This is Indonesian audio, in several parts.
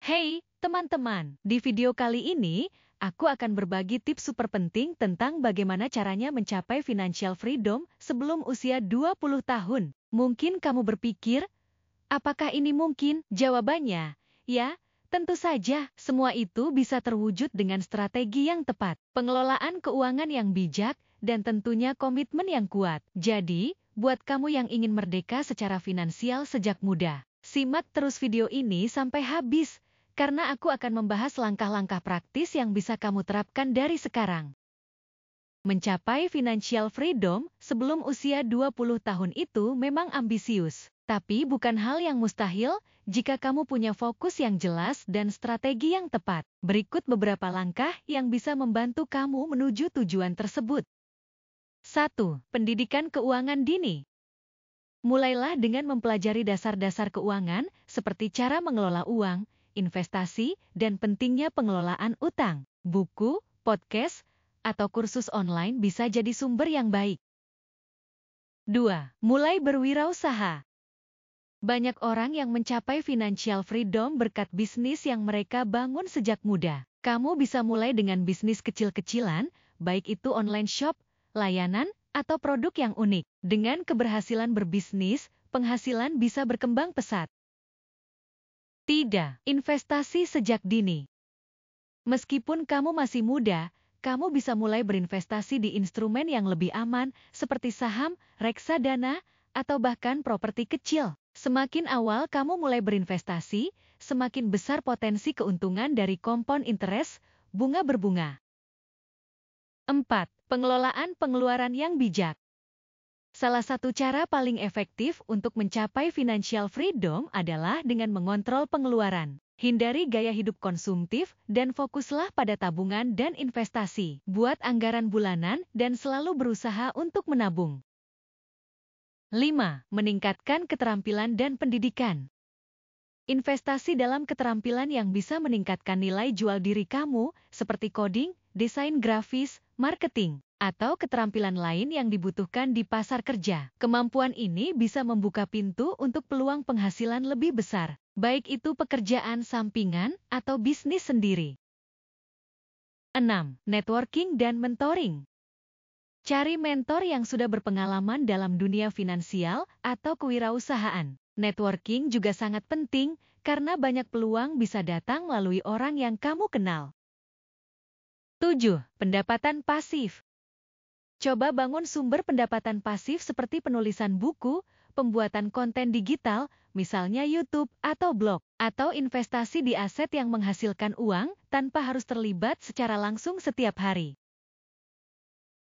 Hey, teman-teman, di video kali ini, aku akan berbagi tips super penting tentang bagaimana caranya mencapai financial freedom sebelum usia 20 tahun. Mungkin kamu berpikir, apakah ini mungkin? Jawabannya, ya, tentu saja. Semua itu bisa terwujud dengan strategi yang tepat, pengelolaan keuangan yang bijak, dan tentunya komitmen yang kuat. Jadi, buat kamu yang ingin merdeka secara finansial sejak muda, simak terus video ini sampai habis, karena aku akan membahas langkah-langkah praktis yang bisa kamu terapkan dari sekarang. Mencapai financial freedom sebelum usia 20 tahun itu memang ambisius, tapi bukan hal yang mustahil jika kamu punya fokus yang jelas dan strategi yang tepat. Berikut beberapa langkah yang bisa membantu kamu menuju tujuan tersebut. 1. Pendidikan keuangan dini. Mulailah dengan mempelajari dasar-dasar keuangan seperti cara mengelola uang, investasi, dan pentingnya pengelolaan utang. Buku, podcast, atau kursus online bisa jadi sumber yang baik. 2. Mulai berwirausaha. Banyak orang yang mencapai financial freedom berkat bisnis yang mereka bangun sejak muda. Kamu bisa mulai dengan bisnis kecil-kecilan, baik itu online shop, layanan, atau produk yang unik. Dengan keberhasilan berbisnis, penghasilan bisa berkembang pesat. 3. Investasi sejak dini. Meskipun kamu masih muda, kamu bisa mulai berinvestasi di instrumen yang lebih aman seperti saham, reksadana, atau bahkan properti kecil. Semakin awal kamu mulai berinvestasi, semakin besar potensi keuntungan dari compound interest, bunga berbunga. 4. Pengelolaan pengeluaran yang bijak. Salah satu cara paling efektif untuk mencapai financial freedom adalah dengan mengontrol pengeluaran. Hindari gaya hidup konsumtif dan fokuslah pada tabungan dan investasi. Buat anggaran bulanan dan selalu berusaha untuk menabung. 5. Meningkatkan keterampilan dan pendidikan. Investasi dalam keterampilan yang bisa meningkatkan nilai jual diri kamu, seperti coding, desain grafis, marketing, atau keterampilan lain yang dibutuhkan di pasar kerja. Kemampuan ini bisa membuka pintu untuk peluang penghasilan lebih besar, baik itu pekerjaan sampingan atau bisnis sendiri. 6. Networking dan mentoring. Cari mentor yang sudah berpengalaman dalam dunia finansial atau kewirausahaan. Networking juga sangat penting karena banyak peluang bisa datang melalui orang yang kamu kenal. 7. Pendapatan pasif. Coba bangun sumber pendapatan pasif seperti penulisan buku, pembuatan konten digital, misalnya YouTube atau blog, atau investasi di aset yang menghasilkan uang tanpa harus terlibat secara langsung setiap hari.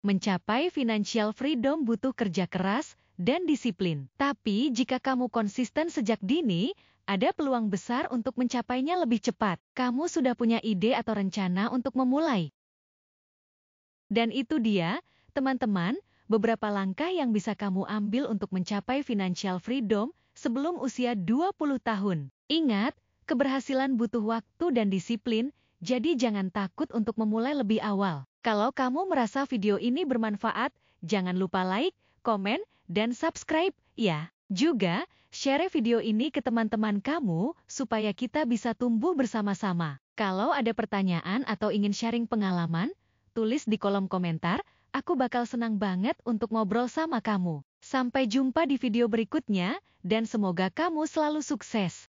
Mencapai financial freedom butuh kerja keras dan disiplin. Tapi jika kamu konsisten sejak dini, ada peluang besar untuk mencapainya lebih cepat. Kamu sudah punya ide atau rencana untuk memulai. Dan itu dia, teman-teman, beberapa langkah yang bisa kamu ambil untuk mencapai financial freedom sebelum usia 20 tahun. Ingat, keberhasilan butuh waktu dan disiplin, jadi jangan takut untuk memulai lebih awal. Kalau kamu merasa video ini bermanfaat, jangan lupa like, komen, dan subscribe, ya. Juga, share video ini ke teman-teman kamu, supaya kita bisa tumbuh bersama-sama. Kalau ada pertanyaan atau ingin sharing pengalaman, tulis di kolom komentar, aku bakal senang banget untuk ngobrol sama kamu. Sampai jumpa di video berikutnya, dan semoga kamu selalu sukses.